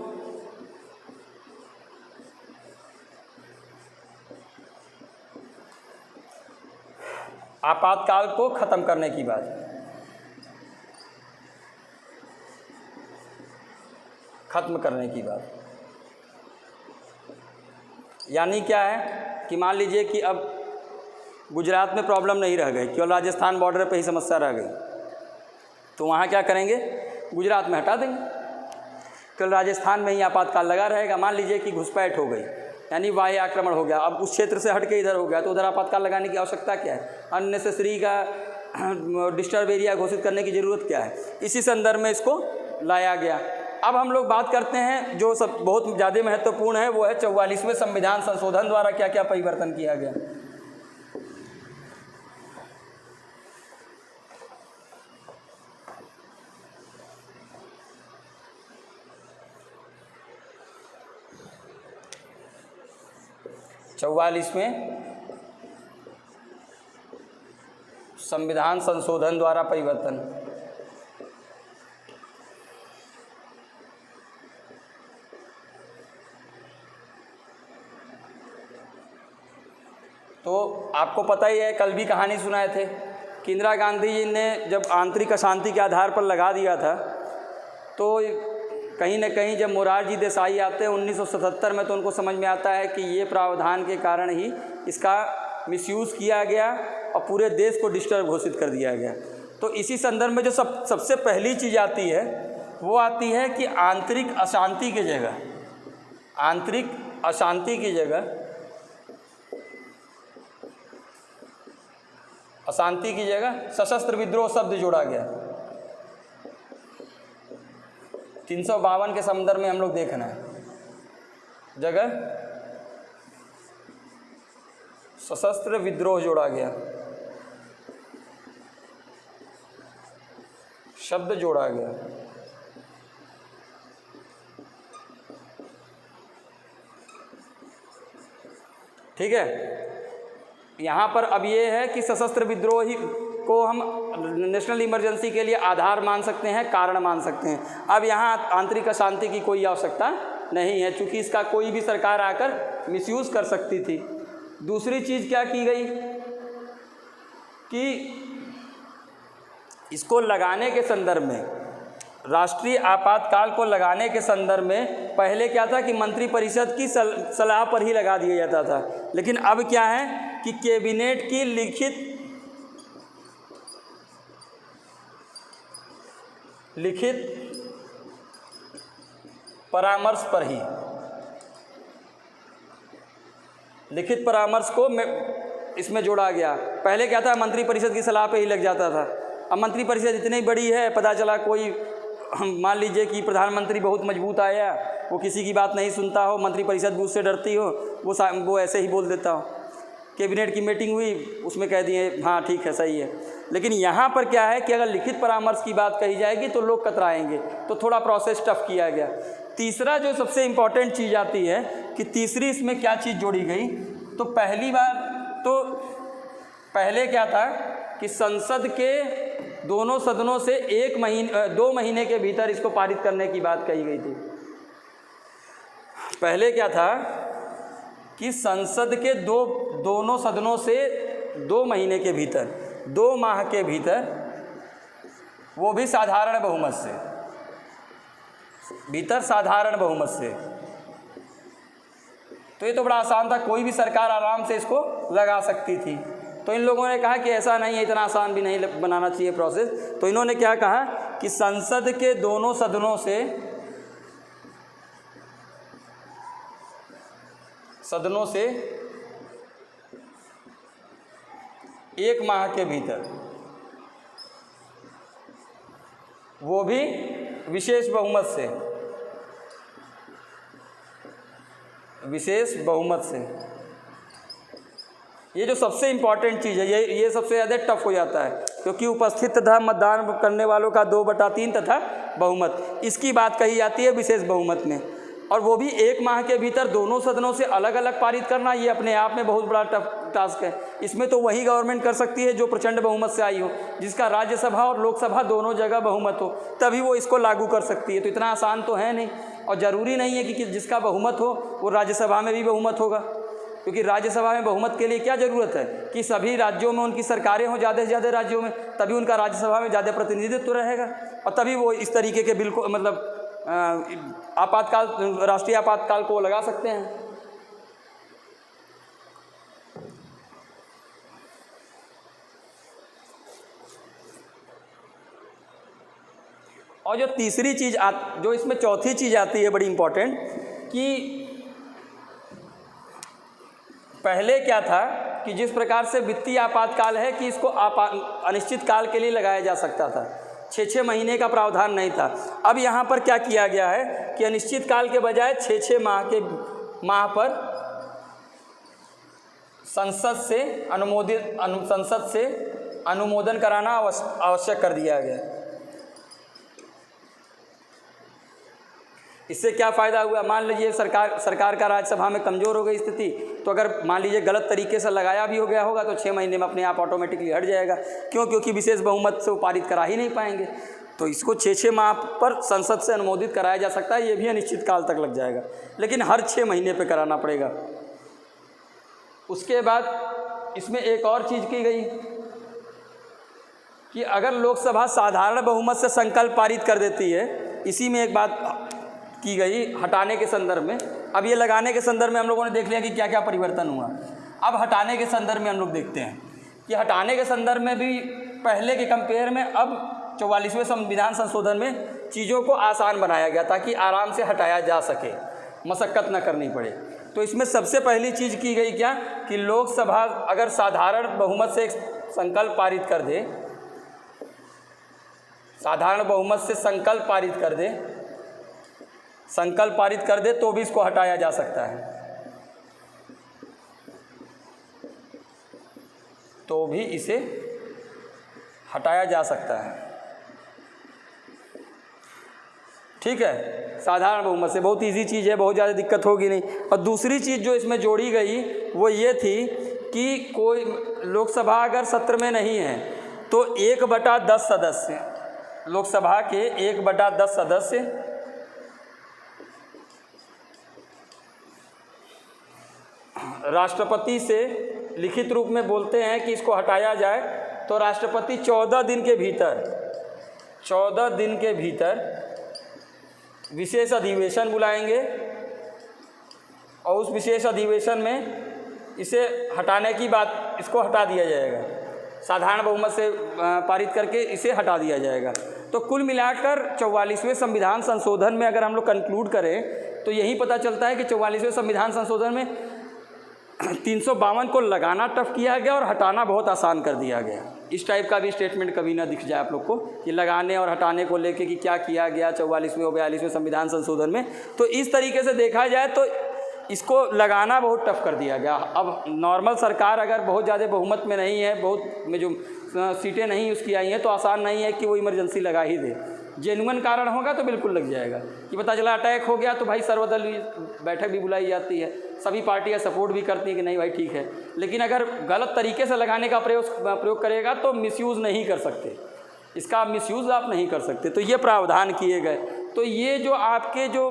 आपातकाल को ख़त्म करने की बात, ख़त्म करने की बात। यानी क्या है कि मान लीजिए कि अब गुजरात में प्रॉब्लम नहीं रह गई, केवल राजस्थान बॉर्डर पे ही समस्या रह गई, तो वहाँ क्या करेंगे, गुजरात में हटा देंगे, केवल राजस्थान में ही आपातकाल लगा रहेगा। मान लीजिए कि घुसपैठ हो गई, यानी वाह्य आक्रमण हो गया, अब उस क्षेत्र से हट के इधर हो गया, तो उधर आपातकाल लगाने की आवश्यकता क्या है, अननेसेसरी का डिस्टर्ब एरिया घोषित करने की ज़रूरत क्या है। इसी संदर्भ में इसको लाया गया। अब हम लोग बात करते हैं जो सब बहुत ज़्यादा महत्वपूर्ण है, वो है 44वें संविधान संशोधन द्वारा क्या क्या परिवर्तन किया गया। चौवालीसवें संविधान संशोधन द्वारा परिवर्तन। तो आपको पता ही है, कल भी कहानी सुनाए थे कि इंदिरा गांधी जी ने जब आंतरिक अशांति के आधार पर लगा दिया था, तो कहीं न कहीं जब मोरारजी देसाई आते हैं 1977 में, तो उनको समझ में आता है कि ये प्रावधान के कारण ही इसका मिसयूज़ किया गया और पूरे देश को डिस्टर्ब घोषित कर दिया गया। तो इसी संदर्भ में जो सबसे पहली चीज़ आती है वो आती है कि आंतरिक अशांति की जगह सशस्त्र विद्रोह शब्द जोड़ा गया। 352 के संदर्भ में हम लोग देखना है, जगह सशस्त्र विद्रोह जोड़ा गया, शब्द जोड़ा गया। ठीक है, यहाँ पर अब ये है कि सशस्त्र विद्रोही को हम नेशनल इमरजेंसी के लिए आधार मान सकते हैं, कारण मान सकते हैं। अब यहाँ आंतरिक अशांति की कोई आवश्यकता नहीं है, क्योंकि इसका कोई भी सरकार आकर मिसयूज़ कर सकती थी। दूसरी चीज़ क्या की गई कि इसको लगाने के संदर्भ में, राष्ट्रीय आपातकाल को लगाने के संदर्भ में पहले क्या था कि मंत्रिपरिषद की सलाह पर ही लगा दिया जाता था, लेकिन अब क्या है कि कैबिनेट की लिखित परामर्श पर ही, लिखित परामर्श को इसमें जोड़ा गया। पहले क्या था, मंत्रिपरिषद की सलाह पे ही लग जाता था। अब मंत्रिपरिषद इतनी बड़ी है, पता चला कोई मान लीजिए कि प्रधानमंत्री बहुत मजबूत आया, वो किसी की बात नहीं सुनता हो, मंत्रिपरिषद भी उससे डरती हो, वो ऐसे ही बोल देता हो। कैबिनेट की मीटिंग हुई, उसमें कह दिए हाँ ठीक है सही है। लेकिन यहाँ पर क्या है कि अगर लिखित परामर्श की बात कही जाएगी तो लोग कतराएंगे, तो थोड़ा प्रोसेस टफ किया गया। तीसरा जो सबसे इम्पॉर्टेंट चीज़ आती है कि तीसरी इसमें क्या चीज़ जोड़ी गई, तो पहली बार तो पहले क्या था कि संसद के दोनों सदनों से 2 महीने के भीतर इसको पारित करने की बात कही गई थी। पहले क्या था कि संसद के दोनों सदनों से 2 महीने के भीतर, 2 माह के भीतर, वो भी साधारण बहुमत से, साधारण बहुमत से। तो ये तो बड़ा आसान था, कोई भी सरकार आराम से इसको लगा सकती थी। तो इन लोगों ने कहा कि ऐसा नहीं है, इतना आसान भी नहीं बनाना चाहिए प्रोसेस। तो इन्होंने क्या कहा कि संसद के दोनों सदनों से 1 माह के भीतर, वो भी विशेष बहुमत से, ये जो सबसे इम्पॉर्टेंट चीज़ है, ये सबसे ज़्यादा टफ हो जाता है, क्योंकि उपस्थित तथा मतदान करने वालों का 2/3 तथा बहुमत, इसकी बात कही जाती है विशेष बहुमत में। और वो भी 1 माह के भीतर दोनों सदनों से अलग अलग पारित करना, ये अपने आप में बहुत बड़ा टफ टास्क है। इसमें तो वही गवर्नमेंट कर सकती है जो प्रचंड बहुमत से आई हो, जिसका राज्यसभा और लोकसभा दोनों जगह बहुमत हो, तभी वो इसको लागू कर सकती है। तो इतना आसान तो है नहीं, और ज़रूरी नहीं है कि जिसका बहुमत हो वो राज्यसभा में भी बहुमत होगा, क्योंकि राज्यसभा में बहुमत के लिए क्या ज़रूरत है कि सभी राज्यों में उनकी सरकारें हों, ज़्यादा से ज़्यादा राज्यों में, तभी उनका राज्यसभा में ज़्यादा प्रतिनिधित्व रहेगा, और तभी वो इस तरीके के बिल को, मतलब आपातकाल, राष्ट्रीय आपातकाल को लगा सकते हैं। और जो तीसरी चीज़ जो इसमें चौथी चीज़ आती है बड़ी इम्पोर्टेंट, कि पहले क्या था कि जिस प्रकार से वित्तीय आपातकाल है कि इसको अनिश्चित काल के लिए लगाया जा सकता था, 6 महीने का प्रावधान नहीं था। अब यहाँ पर क्या किया गया है कि अनिश्चित काल के बजाय 6 माह पर संसद से अनुमोदन कराना आवश्यक कर दिया गया। इससे क्या फ़ायदा हुआ, मान लीजिए सरकार का राज्यसभा में कमज़ोर हो गई स्थिति, तो अगर मान लीजिए गलत तरीके से लगाया भी हो गया होगा तो 6 महीने में अपने आप ऑटोमेटिकली हट जाएगा। क्यों? क्योंकि विशेष बहुमत से वो पारित करा ही नहीं पाएंगे। तो इसको 6 माह पर संसद से अनुमोदित कराया जा सकता है, ये भी अनिश्चित काल तक लग जाएगा, लेकिन हर 6 महीने पर कराना पड़ेगा। उसके बाद इसमें एक और चीज़ की गई कि अगर लोकसभा साधारण बहुमत से संकल्प पारित कर देती है, इसी में एक बात की गई हटाने के संदर्भ में। अब ये लगाने के संदर्भ में हम लोगों ने देख लिया कि क्या क्या परिवर्तन हुआ। अब हटाने के संदर्भ में हम लोग देखते हैं कि हटाने के संदर्भ में भी पहले के कंपेयर में अब 44वें संविधान संशोधन में चीज़ों को आसान बनाया गया ताकि आराम से हटाया जा सके, मशक्क़त न करनी पड़े। तो इसमें सबसे पहली चीज़ की गई क्या कि लोकसभा अगर साधारण बहुमत से संकल्प पारित कर दे, साधारण बहुमत से संकल्प पारित कर दे तो भी इसको हटाया जा सकता है, तो भी इसे हटाया जा सकता है। ठीक है, साधारण बहुमत से बहुत इजी चीज़ है, बहुत ज़्यादा दिक्कत होगी नहीं। और दूसरी चीज़ जो इसमें जोड़ी गई वो ये थी कि कोई लोकसभा अगर सत्र में नहीं है तो 1/10 सदस्य, लोकसभा के 1/10 सदस्य राष्ट्रपति से लिखित रूप में बोलते हैं कि इसको हटाया जाए, तो राष्ट्रपति 14 दिन के भीतर विशेष अधिवेशन बुलाएंगे और उस विशेष अधिवेशन में इसे हटाने की बात, इसको हटा दिया जाएगा, साधारण बहुमत से पारित करके इसे हटा दिया जाएगा। तो कुल मिलाकर 44वें संविधान संशोधन में अगर हम लोग कंक्लूड करें तो यही पता चलता है कि 44वें संविधान संशोधन में 352 को लगाना टफ किया गया और हटाना बहुत आसान कर दिया गया। इस टाइप का भी स्टेटमेंट कभी ना दिख जाए आप लोग को कि लगाने और हटाने को लेके कि क्या किया गया 44वें और 42वें संविधान संशोधन में। तो इस तरीके से देखा जाए तो इसको लगाना बहुत टफ कर दिया गया। अब नॉर्मल सरकार अगर बहुत ज़्यादा बहुमत में नहीं है, बहुत में जो सीटें नहीं उसकी आई हैं, तो आसान नहीं है कि वो इमरजेंसी लगा ही दे। जेन्युइन कारण होगा तो बिल्कुल लग जाएगा कि पता चला अटैक हो गया तो भाई सर्वदलीय बैठक भी बुलाई जाती है, सभी पार्टियां सपोर्ट भी करती हैं कि नहीं भाई ठीक है। लेकिन अगर गलत तरीके से लगाने का प्रयोग करेगा तो मिसयूज़ नहीं कर सकते, इसका मिसयूज़ आप नहीं कर सकते। तो ये प्रावधान किए गए। तो ये जो आपके जो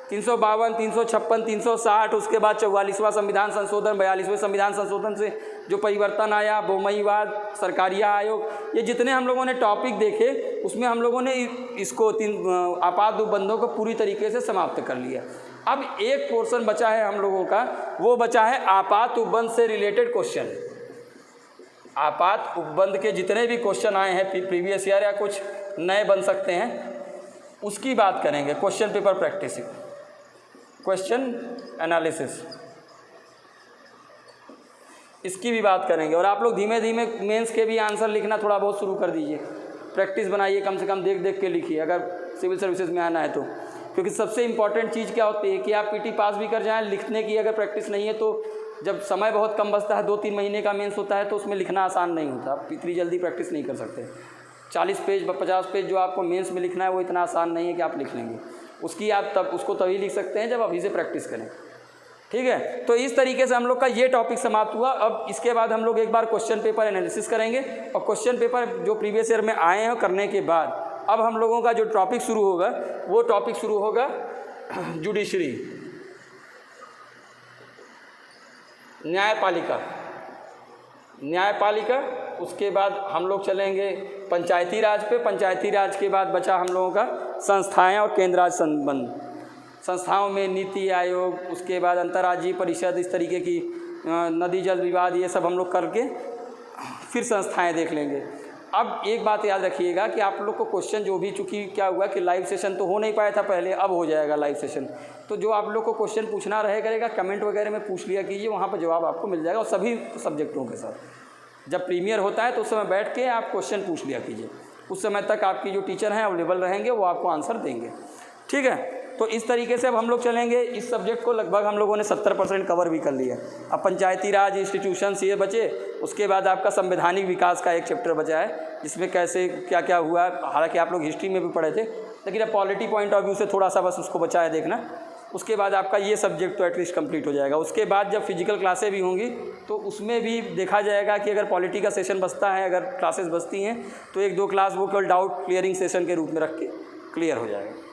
352, 356, 360, उसके बाद 44वां संविधान संशोधन, 42वें संविधान संशोधन से जो परिवर्तन आया, बहुमतवाद, सरकारिया आयोग, ये जितने हम लोगों ने टॉपिक देखे उसमें हम लोगों ने इसको आपात उपबंधों को पूरी तरीके से समाप्त कर लिया। अब एक पोर्शन बचा है हम लोगों का, वो बचा है आपात उपबंध से रिलेटेड क्वेश्चन। आपात उपबंध के जितने भी क्वेश्चन आए हैं प्रीवियस ईयर या कुछ नए बन सकते हैं, उसकी बात करेंगे। Question paper practice, question analysis, इसकी भी बात करेंगे। और आप लोग धीमे धीमे मेंस के भी आंसर लिखना थोड़ा बहुत शुरू कर दीजिए, प्रैक्टिस बनाइए, कम से कम देख देख के लिखिए अगर सिविल सर्विसेज में आना है तो। क्योंकि सबसे इम्पॉर्टेंट चीज़ क्या होती है कि आप पीटी पास भी कर जाएं, लिखने की अगर प्रैक्टिस नहीं है तो जब समय बहुत कम बचता है, 2-3 महीने का मेंस होता है, तो उसमें लिखना आसान नहीं होता। आप इतनी जल्दी प्रैक्टिस नहीं कर सकते। 40 पेज 50 पेज जो आपको मेंस में लिखना है वो इतना आसान नहीं है कि आप लिख लेंगे। उसकी आप उसको तभी लिख सकते हैं जब अभी से प्रैक्टिस करें, ठीक है। तो इस तरीके से हम लोग का ये टॉपिक समाप्त हुआ। अब इसके बाद हम लोग एक बार क्वेश्चन पेपर एनालिसिस करेंगे, और क्वेश्चन पेपर जो प्रीवियस ईयर में आए हैं करने के बाद अब हम लोगों का जो टॉपिक शुरू होगा वो टॉपिक शुरू होगा जुडिशरी, न्यायपालिका। उसके बाद हम लोग चलेंगे पंचायती राज पे। पंचायती राज के बाद बचा हम लोगों का संस्थाएं और केंद्र राज्य संबंध। संस्थाओं में नीति आयोग, उसके बाद अंतर्राज्यीय परिषद, इस तरीके की नदी जल विवाद, ये सब हम लोग करके फिर संस्थाएं देख लेंगे। अब एक बात याद रखिएगा कि आप लोग को क्वेश्चन जो भी, चूँकि क्या हुआ कि लाइव सेशन तो हो नहीं पाया था पहले, अब हो जाएगा लाइव सेशन। तो जो आप लोग को क्वेश्चन पूछना रहे करेगा कमेंट वगैरह में पूछ लिया कीजिए, वहाँ पर जवाब आपको मिल जाएगा। और सभी सब्जेक्टों के साथ जब प्रीमियर होता है तो उस समय बैठ के आप क्वेश्चन पूछ लिया कीजिए। उस समय तक आपकी जो टीचर हैं अवेलेबल रहेंगे, वो आपको आंसर देंगे, ठीक है। तो इस तरीके से अब हम लोग चलेंगे। इस सब्जेक्ट को लगभग हम लोगों ने 70% कवर भी कर लिया। अब पंचायती राज इंस्टीट्यूशंस ये बचे, उसके बाद आपका संवैधानिक विकास का एक चैप्टर बचा है जिसमें कैसे क्या क्या हुआ। हालांकि आप लोग हिस्ट्री में भी पढ़े थे, लेकिन अब पॉलिटी पॉइंट ऑफ व्यू से थोड़ा सा बस उसको बचा है देखना। उसके बाद आपका ये सब्जेक्ट तो एटलीस्ट कंप्लीट हो जाएगा। उसके बाद जब फिजिकल क्लासें भी होंगी तो उसमें भी देखा जाएगा कि अगर पॉलिटी का सेशन बचता है, अगर क्लासेस बचती हैं तो 1-2 क्लास वो केवल डाउट क्लियरिंग सेशन के रूप में रख के क्लियर हो जाएगा।